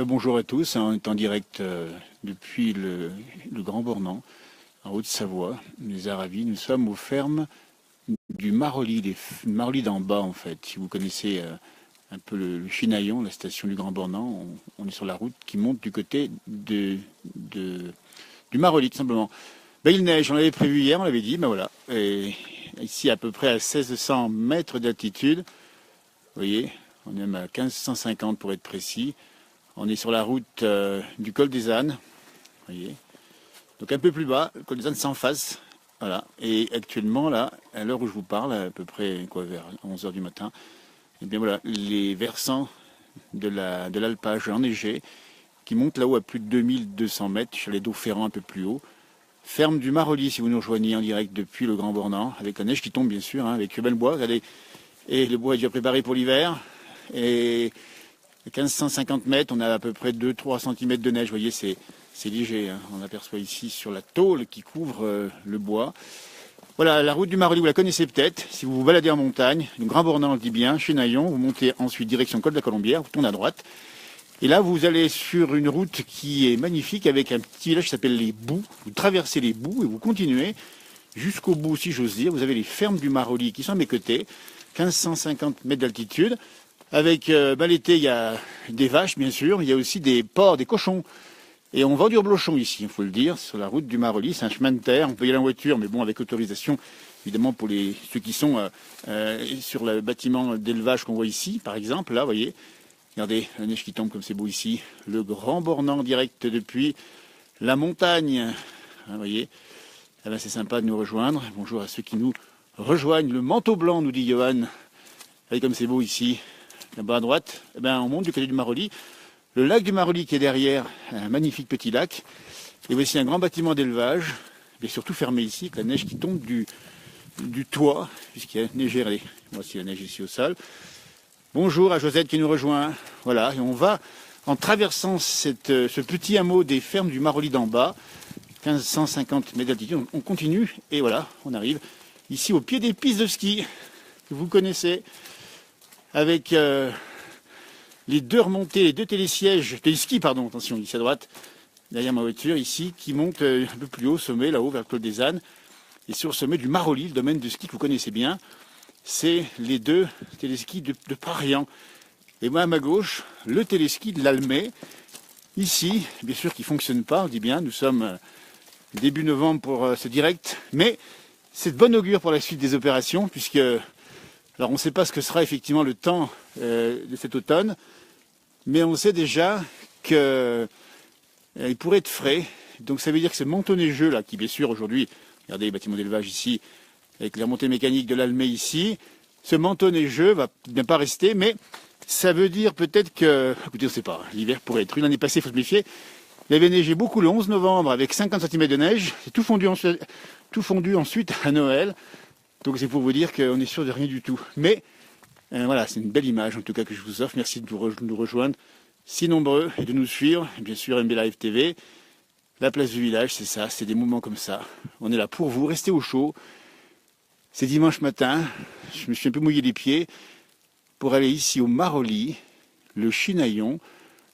Bonjour à tous, on est en direct depuis le Grand Bornand, en Haute-Savoie, les Aravis. Nous sommes aux fermes du Marolly, Marolly d'en bas en fait. Si vous connaissez un peu le Chinaillon, la station du Grand Bornand, on est sur la route qui monte du côté du Marolly tout simplement. Il neige, on l'avait prévu hier, on l'avait dit, ben voilà. Et ici à peu près à 1600 mètres d'altitude, vous voyez, on est même à 1550 pour être précis. On est sur la route du col des Ânes, voyez. Donc un peu plus bas, le col des Ânes c'est en face. Voilà. Et actuellement, là, à l'heure où je vous parle, à peu près vers 11 heures du matin, et bien voilà, les versants de l'alpage enneigé qui montent là-haut à plus de 2200 mètres, sur les dos ferrants un peu plus haut. Ferme du Marolly, si vous nous rejoignez en direct depuis le Grand Bornand, avec la neige qui tombe bien sûr, hein, avec le bois, regardez. Et le bois est déjà préparé pour l'hiver. Et 1550 mètres, on a à peu près 2-3 cm de neige, vous voyez, c'est léger. Hein. On aperçoit ici sur la tôle qui couvre le bois. Voilà, la route du Marolly, vous la connaissez peut-être. Si vous vous baladez en montagne, le Grand Bornand, on le dit bien, chez Naillon, vous montez ensuite direction col de la Colombière, vous tournez à droite. Et là, vous allez sur une route qui est magnifique avec un petit village qui s'appelle les Boues. Vous traversez les Boues et vous continuez jusqu'au bout, si j'ose dire. Vous avez les fermes du Marolly qui sont à mes côtés, 1550 mètres d'altitude. Avec l'été, il y a des vaches, bien sûr, il y a aussi des porcs, des cochons. Et on vend du reblochon ici, il faut le dire, sur la route du Marolly. C'est un chemin de terre, on peut y aller en voiture, mais bon, avec autorisation, évidemment, pour ceux qui sont sur le bâtiment d'élevage qu'on voit ici, par exemple. Là, vous voyez, regardez, la neige qui tombe comme c'est beau ici. Le Grand Bornand direct depuis la montagne. Hein, vous voyez, c'est sympa de nous rejoindre. Bonjour à ceux qui nous rejoignent. Le manteau blanc, nous dit Johan. Regardez comme c'est beau ici. Là-bas à droite, on monte du côté du Marolly. Le lac du Marolly qui est derrière, un magnifique petit lac. Et voici un grand bâtiment d'élevage, et surtout fermé ici, avec la neige qui tombe du toit, puisqu'il y a neigé. Regardez, voici la neige ici au sol. Bonjour à Josette qui nous rejoint. Voilà, et on va, en traversant ce petit hameau des fermes du Marolly d'en bas, 1550 mètres d'altitude, on continue, et voilà, on arrive ici au pied des pistes de ski, que vous connaissez, avec les deux remontées, les deux téléskis, pardon, attention, ici à droite, derrière ma voiture, ici, qui montent un peu plus haut, au sommet, là-haut, vers le col des Ânes. Et sur le sommet du Marolly, le domaine de ski que vous connaissez bien, c'est les deux téléskis de Prarian. Et moi, à ma gauche, le téléski de l'Almet, ici, bien sûr, qui ne fonctionne pas, on dit bien, nous sommes début novembre pour ce direct, mais c'est de bon augure pour la suite des opérations, puisque alors on ne sait pas ce que sera effectivement le temps de cet automne, mais on sait déjà qu'il pourrait être frais. Donc ça veut dire que ce manteau neigeux là, qui bien sûr aujourd'hui, regardez les bâtiments d'élevage ici, avec la remontée mécanique de l'Almet ici, ce manteau neigeux va bien pas rester, mais ça veut dire peut-être que, écoutez, on ne sait pas, l'hiver pourrait être. L'année passée, il faut se méfier. Il avait neigé beaucoup le 11 novembre avec 50 cm de neige, c'est tout fondu ensuite à Noël. Donc c'est pour vous dire qu'on est sûr de rien du tout. Mais voilà, c'est une belle image en tout cas que je vous offre. Merci de nous rejoindre si nombreux et de nous suivre. Bien sûr, MB Live TV, la place du village, c'est ça, c'est des moments comme ça. On est là pour vous, restez au chaud. C'est dimanche matin, je me suis un peu mouillé les pieds pour aller ici au Marolly, le Chinaillon,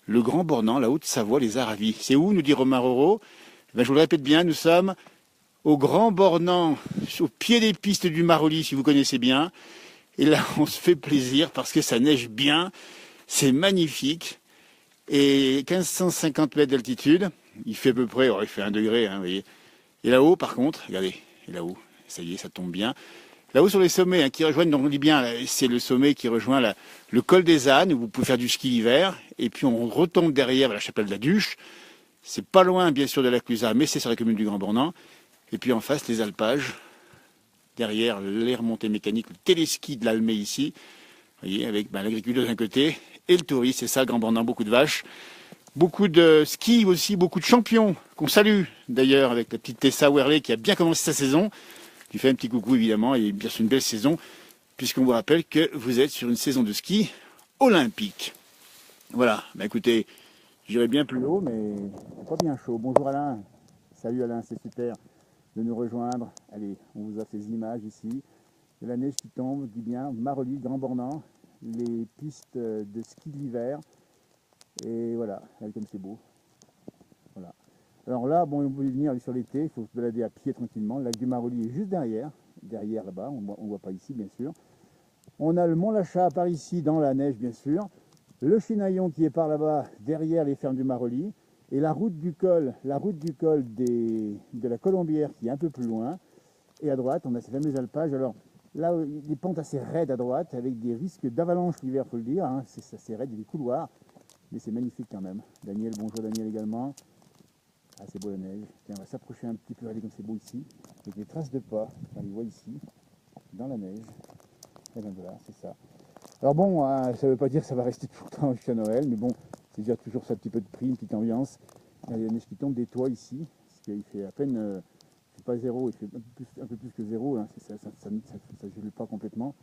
le Grand Bornand, la Haute-Savoie, les Aravis. C'est où, nous dit Romain Roro? Je vous le répète bien, nous sommes au Grand Bornand, au pied des pistes du Marolly, si vous connaissez bien. Et là, on se fait plaisir parce que ça neige bien, c'est magnifique. Et 1550 mètres d'altitude, il fait à peu près, il fait 1 degré, hein, vous voyez. Et là-haut, par contre, regardez, et là-haut, ça y est, ça tombe bien. Là-haut sur les sommets qui rejoignent, donc on dit bien, c'est le sommet qui rejoint le col des Ânes, où vous pouvez faire du ski l'hiver. Et puis on retombe derrière la chapelle de la Duche. C'est pas loin, bien sûr, de la Clusaz, mais c'est sur la commune du Grand Bornand. Et puis en face, les alpages. Derrière, les remontées mécaniques, le téléski de l'Almet ici. Vous voyez, avec l'agriculture d'un côté et le tourisme, c'est ça, Grand Bornand, beaucoup de vaches. Beaucoup de ski aussi, beaucoup de champions qu'on salue d'ailleurs avec la petite Tessa Werley qui a bien commencé sa saison. Je lui fais un petit coucou évidemment et bien sûr une belle saison puisqu'on vous rappelle que vous êtes sur une saison de ski olympique. Voilà, écoutez, j'irai bien plus haut mais c'est pas bien chaud. Bonjour Alain, salut Alain, c'est super de nous rejoindre. Allez, on vous a ces images ici. De la neige qui tombe, dit bien, Marolly, Grand Bornand, les pistes de ski de l'hiver. Et voilà, regardez comme c'est beau. Voilà. Alors là, bon, on peut y venir sur l'été, il faut se balader à pied tranquillement. Le lac du Maroli est juste derrière là-bas, on ne voit pas ici bien sûr. On a le Mont Lachat par ici dans la neige bien sûr. Le Chinaillon qui est par là-bas derrière les fermes du Maroli. Et la route du col de la Colombière qui est un peu plus loin. Et à droite, on a ces fameux alpages. Alors là, des pentes assez raides à droite, avec des risques d'avalanche l'hiver, il faut le dire. Hein. C'est assez raide, il y a des couloirs. Mais c'est magnifique quand même. Daniel, bonjour Daniel également. Ah, c'est beau la neige. Tiens, on va s'approcher un petit peu, regardez comme c'est beau ici. Avec des traces de pas, on les voit ici, dans la neige. Et bien voilà, c'est ça. Alors bon, ça ne veut pas dire que ça va rester tout le temps jusqu'à Noël, mais bon, c'est déjà toujours ça, un petit peu de prix, une petite ambiance. Il y a la neige qui tombe des toits ici, parce qu'il fait à peine, c'est pas zéro, il fait un peu plus que zéro, hein, ça ne gèle pas complètement.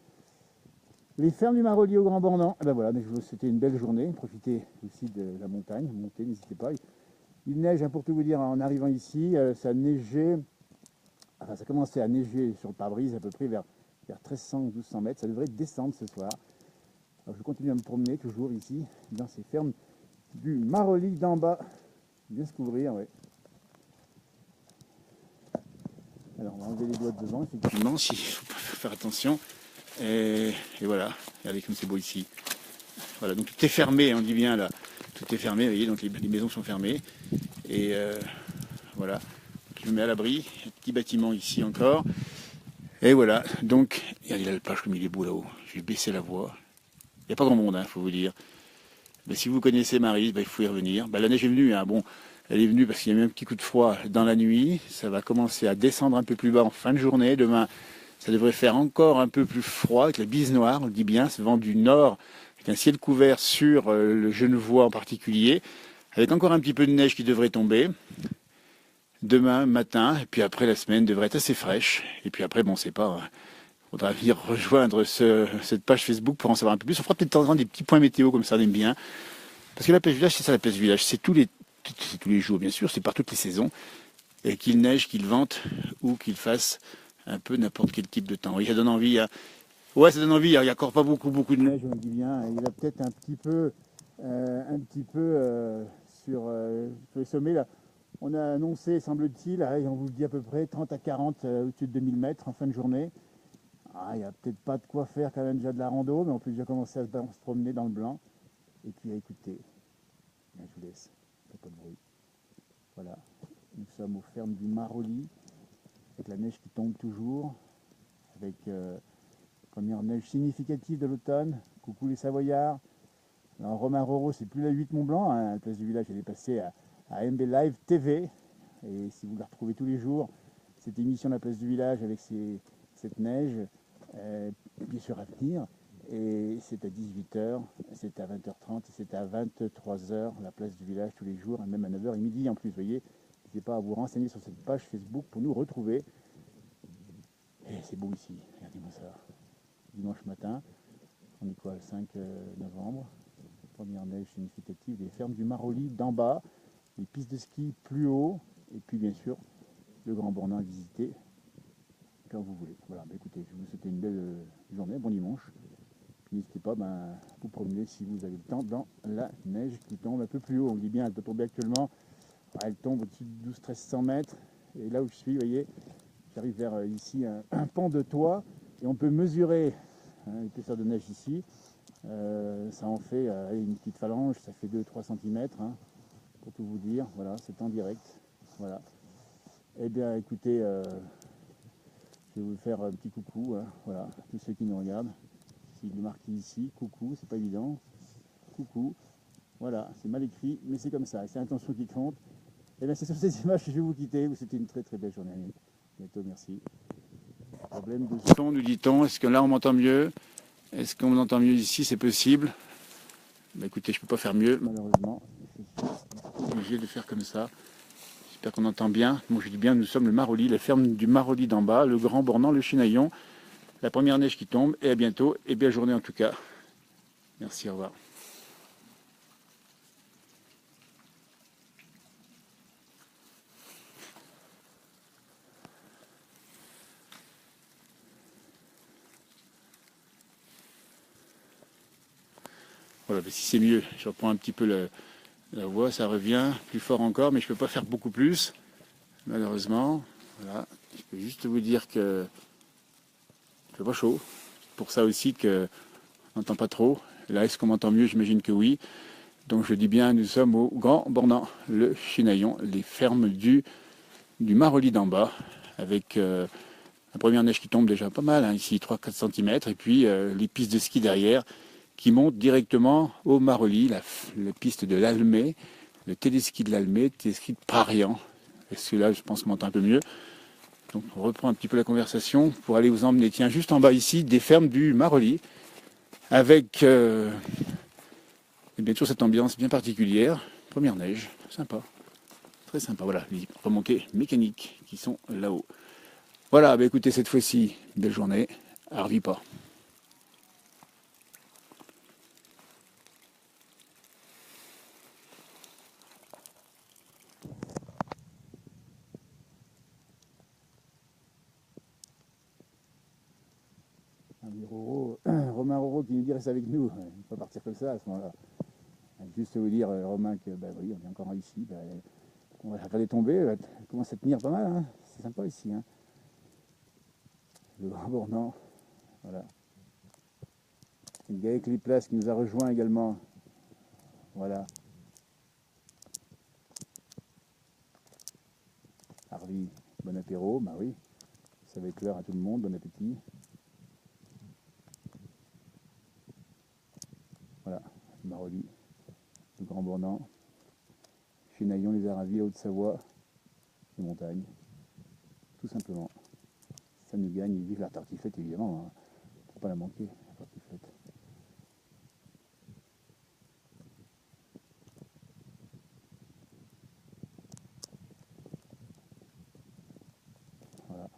Les fermes du Maroli au Grand Bornand, ben voilà, c'était une belle journée, profitez aussi de la montagne, montez, n'hésitez pas. Il neige, hein, pour tout vous dire, en arrivant ici, ça neigeait, enfin ça commençait à neiger sur le pare-brise à peu près vers 1300 ou 1200 mètres, ça devrait descendre ce soir. Alors je continue à me promener toujours ici, dans ces fermes du Maroli d'en bas. Bien se couvrir, ouais. Alors on va enlever les doigts de devant, effectivement, s'il faut faire attention. Et voilà, regardez comme c'est beau ici. Voilà, donc tout est fermé, on dit bien là. Tout est fermé, vous voyez, donc les maisons sont fermées. Et voilà, je me mets à l'abri, un petit bâtiment ici encore. Et voilà, donc, regardez l'alpage comme il est beau là-haut. Je vais baisser la voix. Il n'y a pas grand monde, il faut vous dire. Mais si vous connaissez Maryse, il faut y revenir. La neige est venue, hein. Bon, elle est venue parce qu'il y a eu un petit coup de froid dans la nuit. Ça va commencer à descendre un peu plus bas en fin de journée. Demain, ça devrait faire encore un peu plus froid avec la bise noire, on le dit bien, ce vent du nord, avec un ciel couvert sur le Genevois en particulier, avec encore un petit peu de neige qui devrait tomber. Demain matin, et puis après la semaine devrait être assez fraîche. Et puis après, bon, c'est pas... Il faudra venir rejoindre cette page Facebook pour en savoir un peu plus. On fera peut-être de temps en temps des petits points météo comme ça, on aime bien. Parce que la pêche village, c'est ça la pêche village. C'est tous les jours, bien sûr, c'est par toutes les saisons. Et qu'il neige, qu'il vente, ou qu'il fasse un peu n'importe quel type de temps. Oui, ça donne envie. Hein. Ouais, ça donne envie. Il n'y a encore pas beaucoup de neige, on dit bien. Il va peut-être un petit peu sur les sommets. Là. On a annoncé, semble-t-il, on vous le dit à peu près, 30 à 40 au-dessus de 2000 mètres en fin de journée. Il n'y a peut-être pas de quoi faire quand même déjà de la rando, mais on peut déjà commencer à se promener dans le blanc. Et puis à écouter. Je vous laisse, pas de bruit. Voilà, nous sommes aux fermes du Maroli, avec la neige qui tombe toujours, avec première neige significative de l'automne. Coucou les Savoyards. Alors Romain Roro, c'est plus la 8 Mont Blanc, hein. La place du village, elle est passée à MB Live TV. Et si vous la retrouvez tous les jours, cette émission de la place du village avec cette neige, bien sûr à venir. Et c'est à 18h, c'est à 20h30 et c'est à 23h, la place du village tous les jours, et même à 9h et midi en plus, vous voyez. N'hésitez pas à vous renseigner sur cette page Facebook pour nous retrouver. Et c'est beau ici, regardez-moi ça. Dimanche matin, on est quoi, le 5 novembre. Première neige significative des fermes du Maroli d'en bas, les pistes de ski plus haut, et puis bien sûr, le Grand Bornand à visiter quand vous voulez. Voilà, écoutez, je vous souhaite une belle journée, bon dimanche. N'hésitez pas à vous promener si vous avez le temps dans la neige qui tombe un peu plus haut. On dit bien, elle peut tomber actuellement. Elle tombe au-dessus de 12-1300 mètres. Et là où je suis, vous voyez, j'arrive vers ici un pan de toit. Et on peut mesurer l'épaisseur de neige ici. Ça en fait une petite phalange, ça fait 2-3 cm. Pour tout vous dire, voilà, c'est en direct. Voilà. Eh bien, écoutez, je vais vous faire un petit coucou, voilà, à tous ceux qui nous regardent. S'il est marqué ici, coucou, c'est pas évident. Coucou, voilà, c'est mal écrit, mais c'est comme ça, c'est l'intention qui compte. Et bien c'est sur ces images que je vais vous quitter. C'était une très très belle journée. À bientôt, merci. Problème de son, nous dit-on. Est-ce que là on m'entend mieux? Est-ce qu'on m'entend mieux ici? C'est possible. Écoutez, je peux pas faire mieux, malheureusement. Je suis obligé de faire comme ça. J'espère qu'on entend bien. Moi je dis bien, nous sommes le Maroli, la ferme du Maroli d'en bas, le Grand Bornand, le Chinaillon. La première neige qui tombe, et à bientôt, et belle journée en tout cas. Merci, au revoir. Voilà, si c'est mieux, je reprends un petit peu la voix, ça revient plus fort encore, mais je ne peux pas faire beaucoup plus, malheureusement. Voilà, je peux juste vous dire que il fait pas chaud. Pour ça aussi qu'on n'entend pas trop. Là, est-ce qu'on m'entend mieux? J'imagine que oui. Donc je dis bien, nous sommes au Grand Bornand, le Chinaillon, les fermes du Marollis d'en bas, avec la première neige qui tombe déjà pas mal, hein, ici 3-4 cm, et puis les pistes de ski derrière qui montent directement au Marollis, la piste de l'Almet, le téléski de l'Almet, le téléski de Parian. Et celui-là, je pense qu'on m'entend un peu mieux. Donc on reprend un petit peu la conversation pour aller vous emmener, tiens, juste en bas ici, des fermes du Marollis, avec et bien sûr cette ambiance bien particulière. Première neige, sympa, très sympa. Voilà, les remontées mécaniques qui sont là-haut. Voilà, bah écoutez, cette fois-ci, belle journée, à pas. Romain Roro qui nous dit reste avec nous. Il ne faut pas partir comme ça à ce moment-là. Juste vous dire, Romain, que bah oui, on est encore ici. Bah, on va faire des tombées, elle commence à tenir pas mal. Hein. C'est sympa ici. Hein. Le Grand Bornand. Voilà. Gaël Cliplas qui nous a rejoint également. Voilà. Harvey, bon apéro. Bah oui. Ça va être l'heure à tout le monde. Bon appétit. Voilà. Marollis, le Grand Bornand. Chinaillon, les Aravis, la Haute-Savoie, les montagnes. Tout simplement. Ça nous gagne. Vive la tartiflette évidemment. Hein. Faut pas la manquer, la tartiflette. Voilà.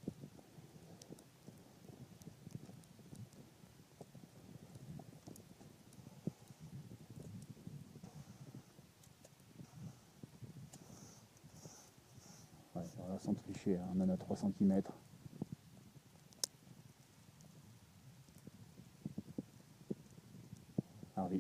Ouais, voilà, sans tricher, hein. On en a 3 cm. Harvey.